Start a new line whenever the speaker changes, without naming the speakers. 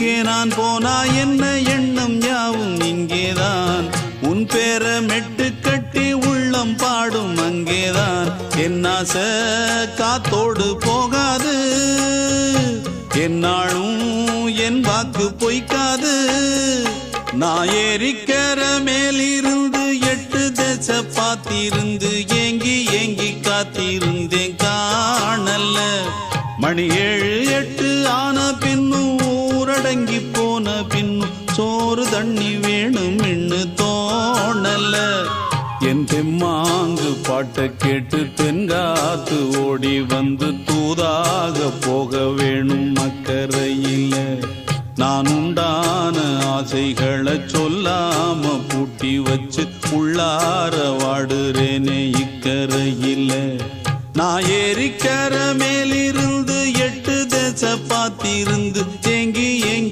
எங்கே நான் போனா என்ன எண்ணம் யாவும் இங்கேதான் உன் பேர மெட்டு கட்டி உள்ளம் பாடும் அங்கேதான் என் ஆசை காத்தோடு போகாது என்னாலும் என் வாக்கு பொய்க்காது நான் ஏறிக்கிற மேலிருந்து 8 தேச பார்த்திருந்து ஏங்கி ஏங்கி காத்திருந்தேன் காணல மணி 7 8 ஆன பின்னும் ஊரடங்கி போன பின்னும் சோறு தண்ணி வேணும் இன்னு தோணல என் தெம்மாங்கு பாட்டை கேட்டு தென்காத்து ஓடி வந்து தூதாக போக வேணும் அக்கறையில நான் உண்டான ஆசைகளை சொல்லாம பூட்டி வச்சு உள்ளார வாடுறேனே இக்கரையில நான் ஏறிக்கிற மேலிருந்து 8 தேச பார்த்திருந்து ஏங்கி ஏங்கி